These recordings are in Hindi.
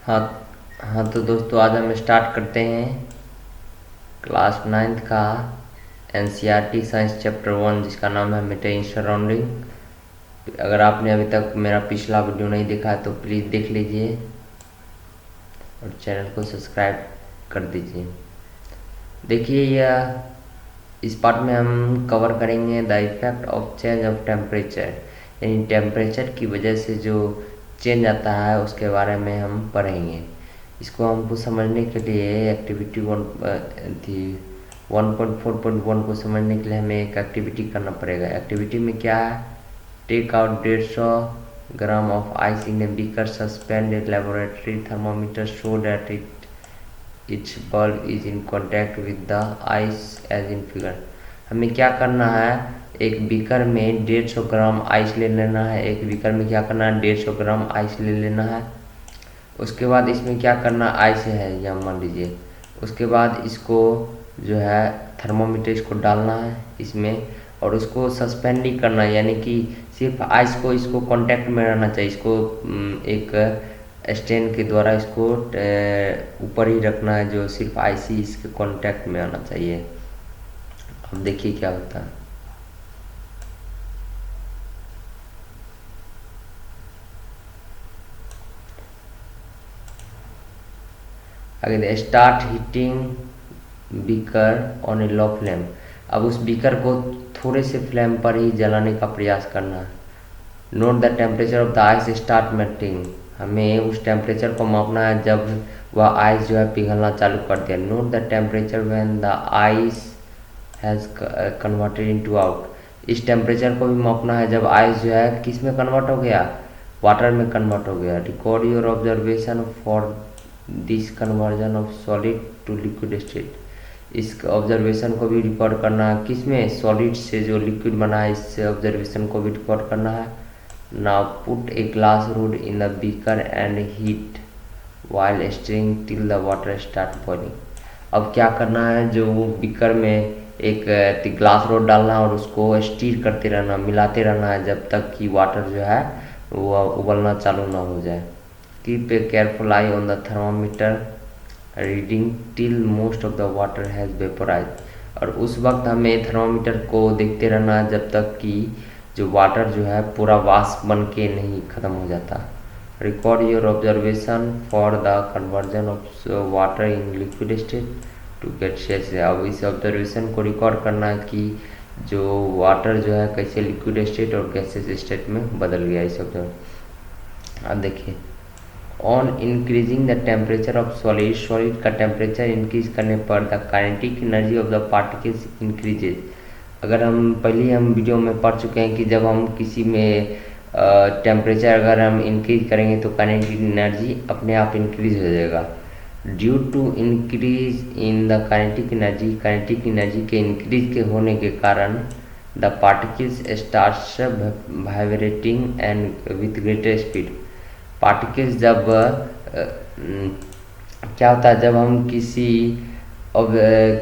हाँ हाँ, तो दोस्तों आज हम स्टार्ट करते हैं क्लास 9th का एनसीईआरटी साइंस चैप्टर 1 जिसका नाम है मीटर इन सराउंडिंग। अगर आपने अभी तक मेरा पिछला वीडियो नहीं देखा है तो प्लीज़ देख लीजिए और चैनल को सब्सक्राइब कर दीजिए। देखिए, यह इस पार्ट में हम कवर करेंगे the effect of change of temperature, यानी टेम्परेचर की वजह से जो चेंज आता है उसके बारे में हम पढ़ेंगे। इसको हमको समझने के लिए एक्टिविटी 1.4.1 को समझने के लिए हमें एक एक्टिविटी करना पड़ेगा। एक्टिविटी में क्या है? Take out 150 gram of ice in a beaker, suspend a laboratory thermometer so that its bulb is in contact with the ice as in figure. हमें क्या करना है? एक बीकर में 150 ग्राम आइस ले लेना है। एक बीकर में क्या करना है? 150 ग्राम आइस ले लेना है। उसके बाद इसमें क्या करना, आइस है या मान लीजिए। उसके बाद इसको जो है थर्मोमीटर इसको डालना है इसमें, और उसको सस्पेंड नहीं करना, यानी कि सिर्फ आइस को इसको कांटेक्ट में रहना चाहिए। इसको एक स्टैंड के द्वारा इसको ऊपर ही रखना है, जो सिर्फ आइस ही इसके कांटेक्ट में आना चाहिए। अब देखिए क्या होता है। आगे start heating beaker on A low flame. अब उस बीकर को थोड़े से फ्लेम पर ही जलाने का प्रयास करना है। Note the temperature of the ice start melting. हमें उस टेम्परेचर को मापना है जब वह आइस जो है पिघलना चालू कर दिया। Note the temperature when the ice has converted into out. इस टेम्परेचर को भी मापना है जब आइस जो है किस में कन्वर्ट हो गया? वाटर में कन्वर्ट हो गया। Record your observation for this conversion of solid to liquid state. इस ऑब्जर्वेशन को भी रिकॉर्ड करना है, किस में? सॉलिड से जो लिक्विड बना है इससे ऑब्जर्वेशन को भी रिकॉर्ड करना है। Now put a glass rod in the beaker and heat while stirring till the water start boiling. अब क्या करना है, जो वो बीकर में एक ग्लास रॉड डालना और उसको स्टीर करते रहना, मिलाते रहना है जब तक कि वाटर जो है वो उबलना चालू ना हो जाए। Keep a careful I on the thermometer reading till most of the water has vaporise. और उस वक्त हमें थर्मामीटर को देखते रहना है जब तक कि जो वाटर जो है पूरा वाष्प बन के नहीं ख़त्म हो जाता। Record your observation for the conversion of water in liquid state to get शेष। अब इस ऑब्जर्वेशन को रिकॉर्ड करना है कि जो वाटर जो है कैसे लिक्विड स्टेट और गैसेस स्टेट में बदल गया इस ऑब्जर्व। अब देखिए, on increasing the temperature of solid, solid का टेम्परेचर इंक्रीज करने पर the kinetic energy of the particles increases. अगर हम पहले हम वीडियो में पढ़ चुके हैं कि जब हम किसी में टेम्परेचर अगर हम इंक्रीज करेंगे तो काइनेटिक एनर्जी अपने आप इंक्रीज हो जाएगा। Due to increase in the kinetic energy के इंक्रीज के होने के कारण the particles starts vibrating and with greater speed. Particles जब क्या होता है, जब हम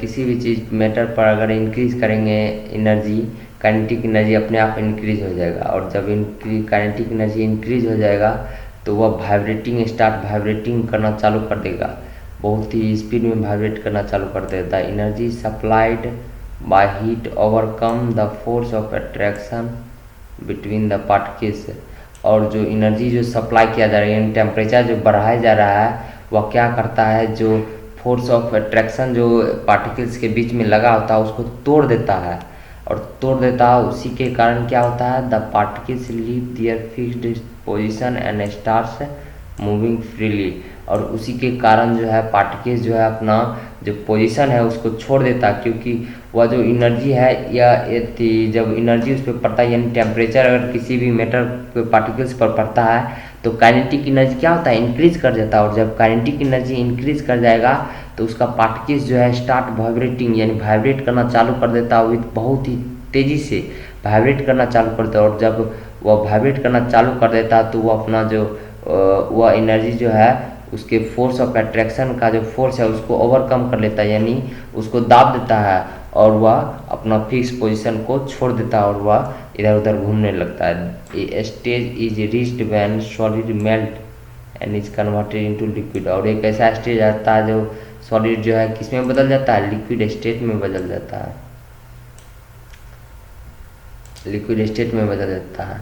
किसी भी चीज़ मैटर पर अगर इंक्रीज करेंगे एनर्जी, काइनेटिक एनर्जी अपने आप इंक्रीज हो जाएगा। और जब काइनेटिक एनर्जी इंक्रीज हो जाएगा तो वह वाइब्रेटिंग करना चालू कर देगा, बहुत ही स्पीड में वाइब्रेट करना चालू कर देगा। The energy supplied by heat overcome the force of attraction between the particles. और जो एनर्जी जो सप्लाई किया जा रहा है, टेम्परेचर जो बढ़ाया जा रहा है, वह क्या करता है, जो फोर्स ऑफ अट्रैक्शन जो पार्टिकल्स के बीच में लगा होता है उसको तोड़ देता है। और तोड़ देता है, उसी के कारण क्या होता है, the particles leave their fixed position and starts moving freely. और उसी के कारण जो है पार्टिकल्स जो है अपना जो पोजीशन है उसको छोड़ देता है, क्योंकि वह जो एनर्जी है या जब एनर्जी उस पर पड़ता है, यानी टेम्परेचर अगर किसी भी मैटर पे पार्टिकल्स पर पड़ता है तो काइनेटिक एनर्जी क्या होता है, इंक्रीज कर जाता है। और जब काइनेटिक एनर्जी इंक्रीज कर जाएगा तो उसका पार्टिकल्स जो है स्टार्ट वाइब्रेटिंग, यानी वाइब्रेट करना चालू कर देता है, विथ बहुत ही तेज़ी से वाइब्रेट करना चालू करता है। और जब वह वाइब्रेट करना चालू कर देता है तो वह अपना जो वह एनर्जी जो है उसके फोर्स ऑफ अट्रैक्शन का जो फोर्स है उसको ओवरकम कर लेता है, यानी उसको दाब देता है और वह अपना फिक्स पोजीशन को छोड़ देता है और वह इधर उधर घूमने लगता है। A stage is reached when solid melt and is converted into liquid. और एक ऐसा स्टेज आता है जो सॉलिड जो है किस में बदल जाता है, लिक्विड स्टेट में बदल जाता है, लिक्विड स्टेट में बदल जाता है।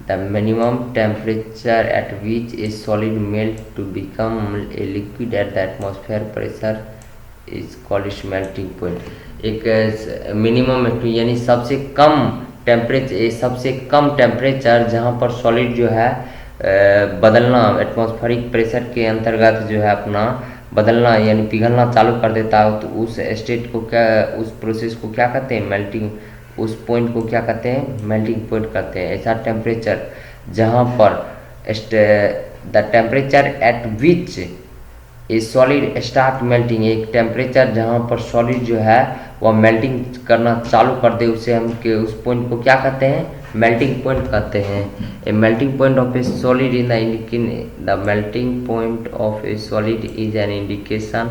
The minimum temperature at which a solid melt to become a liquid at the atmosphere pressure is called its melting point. एक मिनिमम यानी सबसे कम टेम्परेचर, सबसे कम टेम्परेचर जहाँ पर सॉलिड जो है बदलना, एटमॉस्फेरिक प्रेशर के अंतर्गत जो है अपना बदलना यानी पिघलना चालू कर देता है, तो उस स्टेट को क्या, उस प्रोसेस को क्या कहते हैं, मेल्टिंग। उस पॉइंट को क्या कहते हैं, मेल्टिंग पॉइंट कहते हैं। ऐसा टेम्परेचर जहाँ पर the temperature at which a solid start melting, एक टेम्परेचर जहाँ पर सॉलिड जो है वह मेल्टिंग करना चालू कर दे, उसे हम के उस पॉइंट को क्या कहते हैं, मेल्टिंग पॉइंट कहते हैं। A melting point of a solid in the melting point of a solid is an indication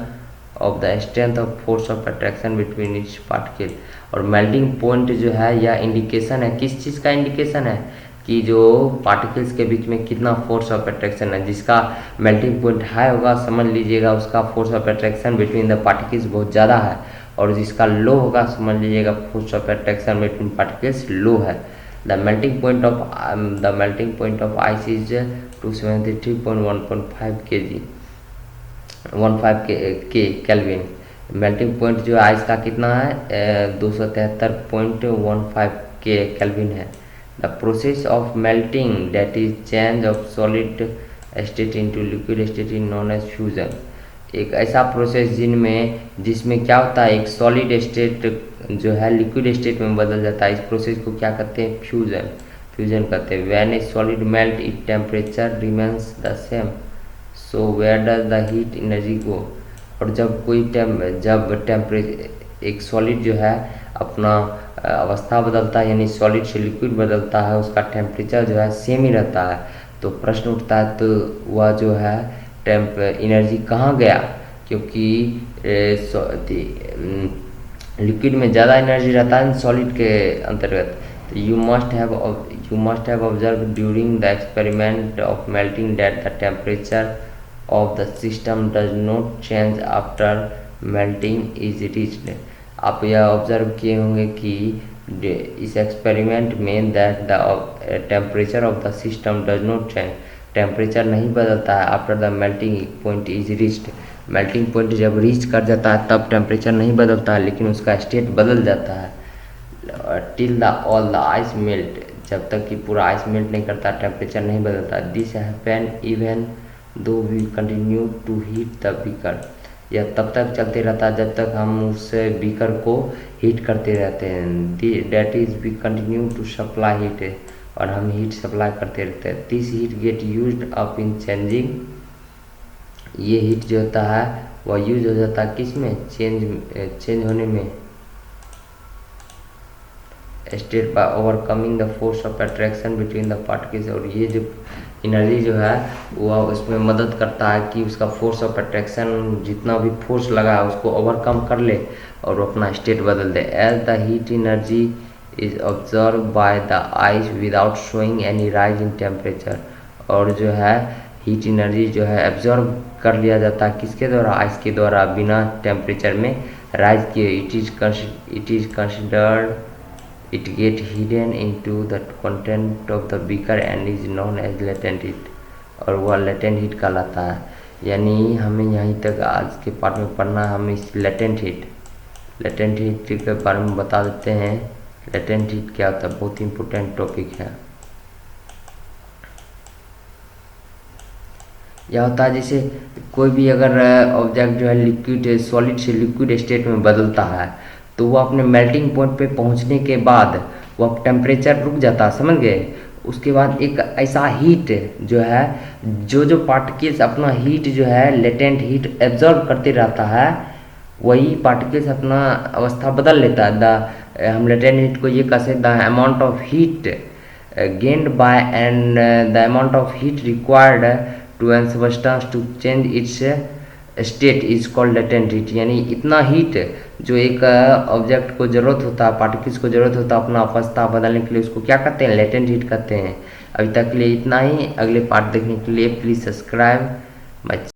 of the strength of force of attraction between its particle. और मेल्टिंग पॉइंट जो है यह इंडिकेशन है, किस चीज़ का इंडिकेशन है, कि जो पार्टिकल्स के बीच में कितना फोर्स ऑफ अट्रैक्शन है। जिसका मेल्टिंग पॉइंट हाई होगा समझ लीजिएगा उसका force of attraction between the particles बहुत ज़्यादा है, और जिसका लो होगा समझ लीजिएगा force of attraction between particles low है। The melting point of ice is 273.1.5 kg 15 K kelvin. Melting point जो आइस का कितना है 273.15 के केल्विन है। The process of melting that is change of solid state into liquid state is known as fusion. एक ऐसा प्रोसेस जिसमें क्या होता है, एक सॉलिड स्टेट जो है लिक्विड स्टेट में बदल जाता है, इस प्रोसेस को क्या कहते हैं, फ्यूजन कहते हैं। When a solid melt it temperature remains the same, so where does the heat energy go. और जब टेम्परेचर एक सॉलिड जो है अपना अवस्था बदलता है, यानी सॉलिड से लिक्विड बदलता है, उसका टेम्परेचर जो है सेम ही रहता है, तो प्रश्न उठता है तो वह जो है एनर्जी कहाँ गया, क्योंकि लिक्विड में ज़्यादा एनर्जी रहता है सॉलिड के अंतर्गत। तो you must have observe during the experiment of melting that the temperature of the system does not change after melting is reached। आप यह ऑब्जर्व किए होंगे कि इस एक्सपेरिमेंट में that the temperature of the system does not change, temperature नहीं बदलता है after the melting point is reached. Melting point जब रीच कर जाता है तब टेम्परेचर नहीं बदलता है, लेकिन उसका स्टेट बदल जाता है। Till the all the ice melt, जब तक कि पूरा आइस मेल्ट नहीं करता टेम्परेचर नहीं बदलता। This happen even though we continue to heat the beaker, यह तब तक चलते रहता है जब तक हम उस बीकर को हीट करते रहते हैं। That is we continue to supply heat, और हम हीट सप्लाई करते रहते हैं। This heat get used up in changing, ये हीट जो होता है वह यूज हो जाता है किस में, चेंज होने में, state by overcoming the force of attraction between the particles. और ये जो एनर्जी जो है वह उसमें मदद करता है कि उसका फोर्स ऑफ अट्रैक्शन जितना भी फोर्स लगा है उसको ओवरकम कर ले और अपना स्टेट बदल दे। As the heat energy is observe by the ice without showing any rise in temperature, और जो है हीट एनर्जी जो है एब्जॉर्ब कर लिया जाता है किसके द्वारा, आइस के द्वारा, बिना टेम्परेचर में राइज किए। It is considered it get hidden into the content of the beaker and is known as latent heat, और वह latent heat कहलाता है। यानी हमें यहीं तक आज के पार्ट में पढ़ना है। हम इस latent heat के बारे में बता देते हैं। latent heat क्या होता है, बहुत इंपॉर्टेंट टॉपिक है। यह होता है जैसे कोई भी अगर ऑब्जेक्ट जो है लिक्विड सॉलिड से लिक्विड स्टेट में बदलता है तो वो अपने मेल्टिंग पॉइंट पे पहुंचने के बाद वो टेम्परेचर रुक जाता है, समझ गए। उसके बाद एक ऐसा हीट जो है जो पार्टिकल्स अपना हीट जो है लेटेंट हीट एब्जॉर्ब करते रहता है, वही पार्टिकल्स अपना अवस्था बदल लेता है। हम लेटेंट हीट को ये कैसे, the amount of heat gained by and the amount of heat required to an substance to change its state is called latent heat. यानी इतना हीट जो एक ऑब्जेक्ट को ज़रूरत होता है, पार्टिकल्स को ज़रूरत होता है अपना अवस्था बदलने के लिए, उसको क्या कहते हैं, लेटेंट हीट कहते हैं। अभी तक के लिए इतना ही। अगले पार्ट देखने के लिए प्लीज़ सब्सक्राइब माय